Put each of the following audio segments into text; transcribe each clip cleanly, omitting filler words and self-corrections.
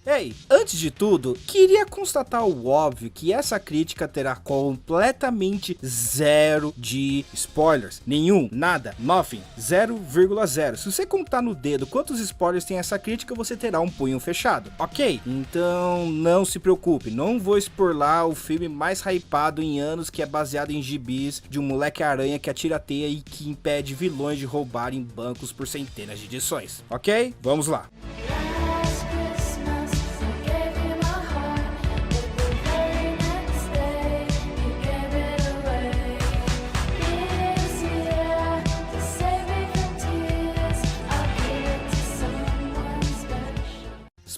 Ei, antes de tudo, queria constatar o óbvio que essa crítica terá completamente zero de spoilers. Nenhum, nada, nothing, 0,0. Se você contar no dedo quantos spoilers tem essa crítica, você terá um punho fechado, ok? Então não se preocupe, não vou expor lá o filme mais hypado em anos que é baseado em gibis de um moleque aranha que atira teia e que impede vilões de roubarem bancos por centenas de edições, ok? Vamos lá.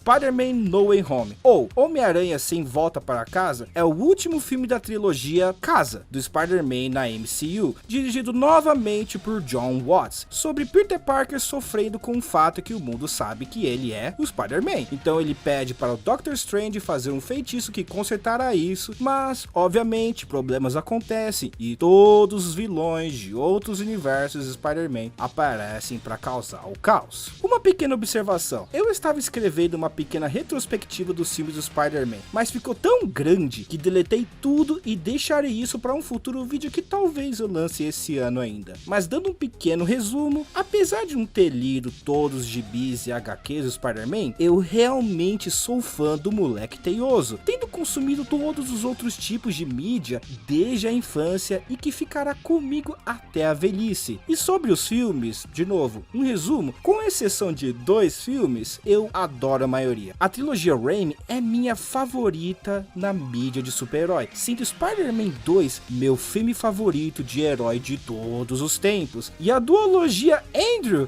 Spider-Man No Way Home, ou Homem-Aranha Sem Volta para Casa, é o último filme da trilogia Casa, do Spider-Man na MCU, dirigido novamente por John Watts, sobre Peter Parker sofrendo com o fato que o mundo sabe que ele é o Spider-Man. Então ele pede para o Doctor Strange fazer um feitiço que consertará isso, mas, obviamente, problemas acontecem e todos os vilões de outros universos Spider-Man aparecem para causar o caos. Uma pequena observação, eu estava escrevendo uma pequena retrospectiva dos filmes do Spider-Man, mas ficou tão grande que deletei tudo e deixarei isso para um futuro vídeo que talvez eu lance esse ano ainda. Mas dando um pequeno resumo, apesar de não ter lido todos os gibis e HQs do Spider-Man, eu realmente sou fã do moleque teioso, tendo consumido todos os outros tipos de mídia desde a infância e que ficará comigo até a velhice. E sobre os filmes, de novo, um resumo, com exceção de 2 filmes, eu adoro a maioria. A trilogia Raimi é minha favorita na mídia de super-herói, sendo Spider-Man 2 meu filme favorito de herói de todos os tempos. E a duologia Andrew...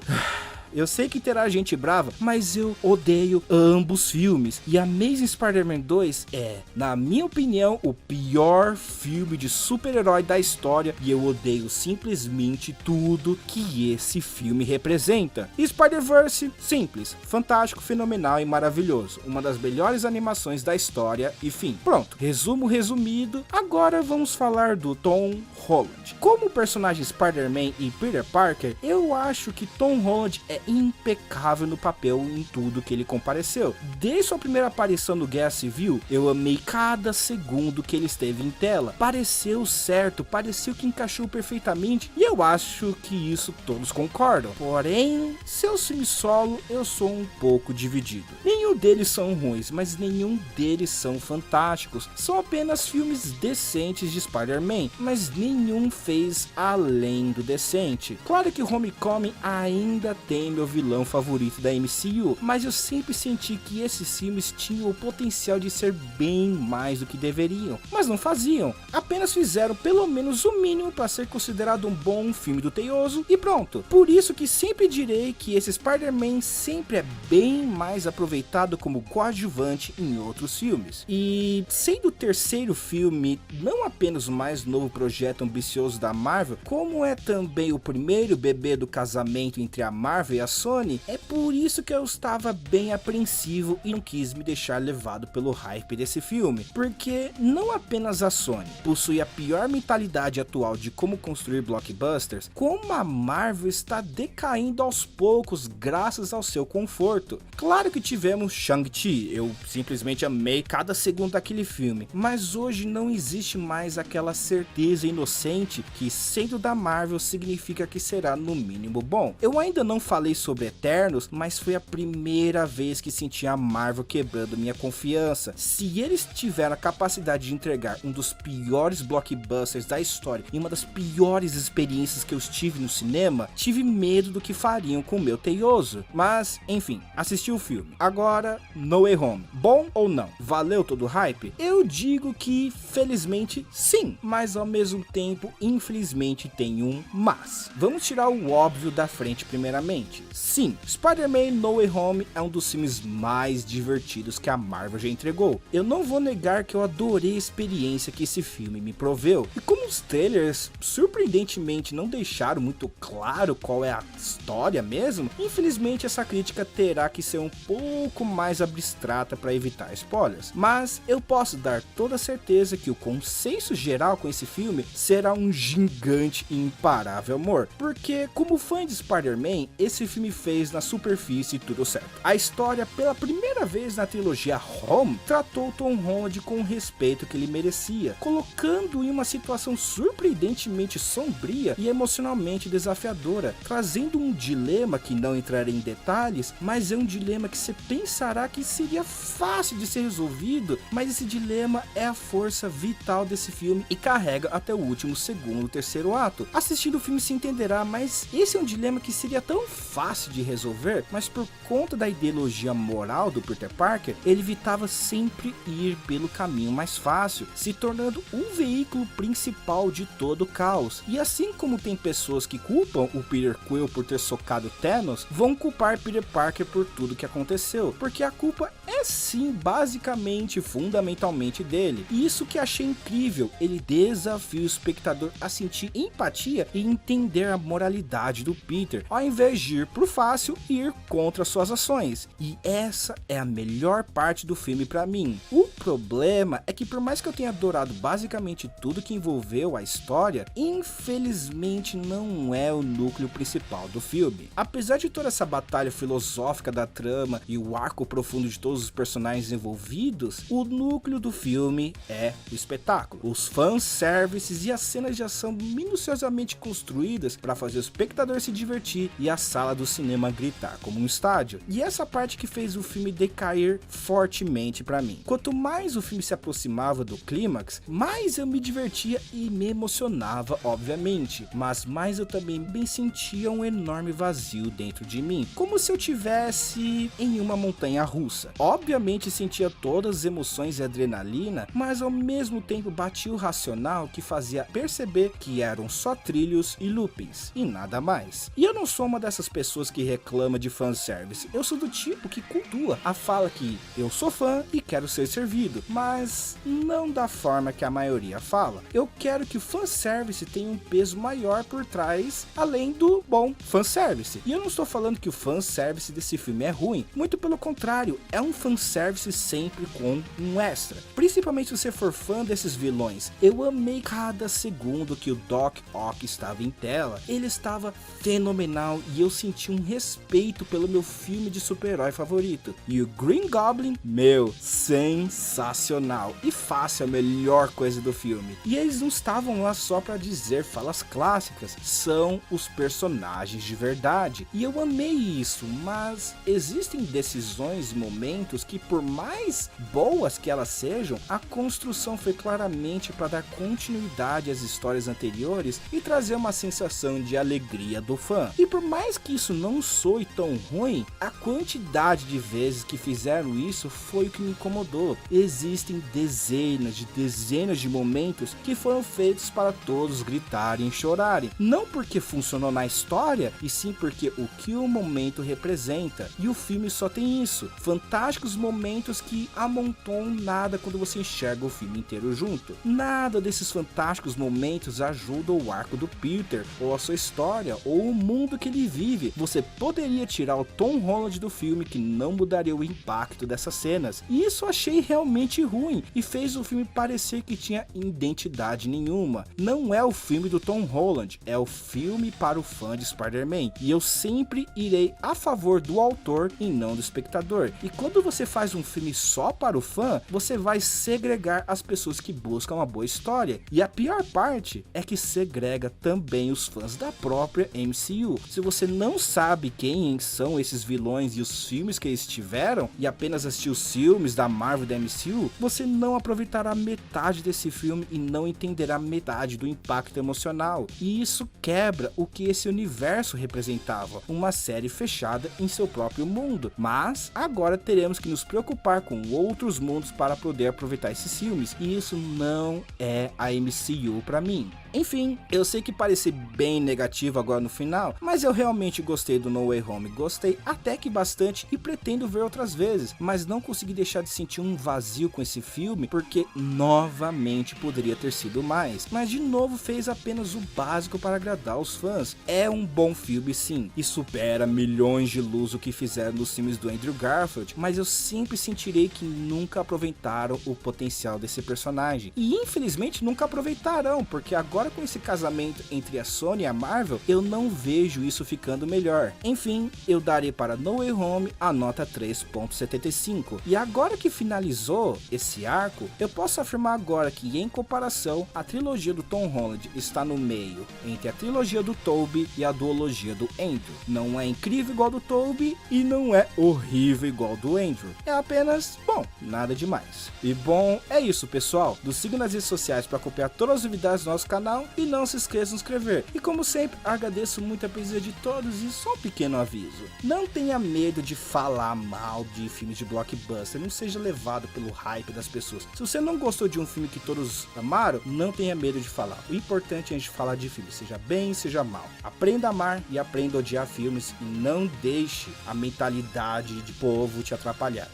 Eu sei que terá gente brava, mas eu odeio ambos filmes. E Amazing Spider-Man 2 é, na minha opinião, o pior filme de super-herói da história. E eu odeio simplesmente tudo que esse filme representa. E Spider-Verse, simples, fantástico, fenomenal e maravilhoso. Uma das melhores animações da história e fim. Pronto, resumo resumido. Agora vamos falar do Tom Holland. Como o personagem Spider-Man e Peter Parker, eu acho que Tom Holland é impecável no papel em tudo que ele compareceu. Desde sua primeira aparição no Guerra Civil, eu amei cada segundo que ele esteve em tela. Pareceu certo, pareceu que encaixou perfeitamente e eu acho que isso todos concordam. Porém, seus filmes solo eu sou um pouco dividido. Nenhum deles são ruins, mas nenhum deles são fantásticos. São apenas filmes decentes de Spider-Man, mas nenhum fez além do decente. Claro que Homecoming ainda tem meu vilão favorito da MCU, mas eu sempre senti que esses filmes tinham o potencial de ser bem mais do que deveriam, mas não faziam, apenas fizeram pelo menos o mínimo para ser considerado um bom filme do Teioso e pronto. Por isso que sempre direi que esse Spider-Man sempre é bem mais aproveitado como coadjuvante em outros filmes. E sendo o terceiro filme não apenas o mais novo projeto ambicioso da Marvel, como é também o primeiro bebê do casamento entre a Marvel e a Sony, é por isso que eu estava bem apreensivo e não quis me deixar levado pelo hype desse filme, porque não apenas a Sony possui a pior mentalidade atual de como construir blockbusters, como a Marvel está decaindo aos poucos graças ao seu conforto. Claro que tivemos Shang-Chi, eu simplesmente amei cada segundo daquele filme, mas hoje não existe mais aquela certeza inocente que sendo da Marvel significa que será no mínimo bom. Eu ainda não falei sobre Eternos, mas foi a primeira vez que senti a Marvel quebrando minha confiança. Se eles tiveram a capacidade de entregar um dos piores blockbusters da história e uma das piores experiências que eu tive no cinema, tive medo do que fariam com o meu Teioso. Mas, enfim, assisti o filme. Agora, No Way Home. Bom ou não? Valeu todo o hype? Eu digo que, felizmente, sim. Mas ao mesmo tempo, infelizmente, tem um mas. Vamos tirar o óbvio da frente primeiramente. Sim, Spider-Man No Way Home é um dos filmes mais divertidos que a Marvel já entregou. Eu não vou negar que eu adorei a experiência que esse filme me proveu. E como os trailers surpreendentemente não deixaram muito claro qual é a história mesmo, infelizmente essa crítica terá que ser um pouco mais abstrata para evitar spoilers. Mas eu posso dar toda a certeza que o consenso geral com esse filme será um gigante e imparável amor. Porque como fã de Spider-Man, esse esse filme fez na superfície tudo certo. A história, pela primeira vez na trilogia Home, tratou Tom Holland com o respeito que ele merecia, colocando-o em uma situação surpreendentemente sombria e emocionalmente desafiadora, trazendo um dilema que não entrarei em detalhes, mas é um dilema que você pensará que seria fácil de ser resolvido, mas esse dilema é a força vital desse filme e carrega até o último segundo, terceiro ato. Assistindo o filme se entenderá, mas esse é um dilema que seria tão fácil de resolver, mas por conta da ideologia moral do Peter Parker, ele evitava sempre ir pelo caminho mais fácil, se tornando o veículo principal de todo o caos. E assim como tem pessoas que culpam o Peter Quill por ter socado Thanos, vão culpar Peter Parker por tudo que aconteceu, porque a culpa é sim basicamente, fundamentalmente dele. E isso que achei incrível, ele desafia o espectador a sentir empatia e entender a moralidade do Peter, ao invés de ir pro fácil e ir contra suas ações. E essa é a melhor parte do filme pra mim. O problema é que por mais que eu tenha adorado basicamente tudo que envolveu a história, infelizmente não é o núcleo principal do filme. Apesar de toda essa batalha filosófica da trama e o arco profundo de todos os personagens envolvidos, o núcleo do filme é o espetáculo. Os fanservices e as cenas de ação minuciosamente construídas para fazer o espectador se divertir e a sala do cinema gritar como um estádio. E essa parte que fez o filme decair fortemente para mim. Quanto mais o filme se aproximava do clímax, mais eu me divertia e me emocionava, obviamente, mas mais eu também bem sentia um enorme vazio dentro de mim, como se eu tivesse em uma montanha russa. Obviamente sentia todas as emoções e adrenalina, mas ao mesmo tempo batia o racional que fazia perceber que eram só trilhos e loopings e nada mais. E eu não sou uma dessas pessoas que reclama de fanservice, eu sou do tipo que cultua a fala que eu sou fã e quero ser servido, mas não da forma que a maioria fala. Eu quero que o fanservice tenha um peso maior por trás, além do bom fanservice. E eu não estou falando que o fanservice desse filme é ruim, muito pelo contrário, é um fanservice sempre com um extra. Principalmente se você for fã desses vilões. Eu amei cada segundo que o Doc Ock estava em tela, ele estava fenomenal e eu senti um respeito pelo meu filme de super-herói favorito. E o Green Goblin, meu, sensacional e fácil a melhor coisa do filme. E eles não estavam lá só para dizer falas clássicas, são os personagens de verdade. E eu amei isso, mas existem decisões e momentos que por mais boas que elas sejam, a construção foi claramente para dar continuidade às histórias anteriores e trazer uma sensação de alegria do fã. E por mais que isso não soe tão ruim, a quantidade de vezes que fizeram isso foi o que me incomodou. Existem dezenas de momentos que foram feitos para todos gritarem e chorarem, não porque funcionou na história, e sim porque o que o momento representa. E o filme só tem isso, fantásticos momentos que amontoam nada quando você enxerga o filme inteiro junto. Nada desses fantásticos momentos ajuda o arco do Peter, ou a sua história, ou o mundo que ele vive. Você poderia tirar o Tom Holland do filme que não mudaria o impacto dessas cenas. E isso eu achei realmente ruim e fez o filme parecer que tinha identidade nenhuma. Não é o filme do Tom Holland, é o filme para o fã de Spider-Man. E eu sempre irei a favor do autor e não do espectador. E quando você faz um filme só para o fã, você vai segregar as pessoas que buscam uma boa história. E a pior parte é que segrega também os fãs da própria MCU. Se você não sabe quem são esses vilões e os filmes que eles tiveram, e apenas assistiu os filmes da Marvel e da MCU, você não aproveitará metade desse filme e não entenderá metade do impacto emocional. E isso quebra o que esse universo representava, uma série fechada em seu próprio mundo. Mas agora teremos que nos preocupar com outros mundos para poder aproveitar esses filmes, e isso não é a MCU para mim. Enfim, eu sei que pareci bem negativo agora no final, mas eu realmente gostei do No Way Home, gostei até que bastante e pretendo ver outras vezes, mas não consegui deixar de sentir um vazio com esse filme, porque novamente poderia ter sido mais, mas de novo fez apenas o básico para agradar os fãs. É um bom filme sim, e supera milhões de luz o que fizeram nos filmes do Andrew Garfield, mas eu sempre sentirei que nunca aproveitaram o potencial desse personagem, e infelizmente nunca aproveitarão, porque agora agora com esse casamento entre a Sony e a Marvel, eu não vejo isso ficando melhor. Enfim, eu darei para No Way Home a nota 3.75. E agora que finalizou esse arco, eu posso afirmar agora que, em comparação, a trilogia do Tom Holland está no meio entre a trilogia do Tobey e a duologia do Andrew. Não é incrível igual do Tobey e não é horrível igual do Andrew. É apenas, bom, nada demais. E bom, é isso pessoal. Nos siga nas redes sociais para acompanhar todas as novidades do nosso canal e não se esqueça de se inscrever. E como sempre, agradeço muito a presença de todos e só um pequeno aviso. Não tenha medo de falar mal de filmes de blockbuster, não seja levado pelo hype das pessoas. Se você não gostou de um filme que todos amaram, não tenha medo de falar. O importante é a gente falar de filme, seja bem, seja mal. Aprenda a amar e aprenda a odiar filmes e não deixe a mentalidade de povo te atrapalhar.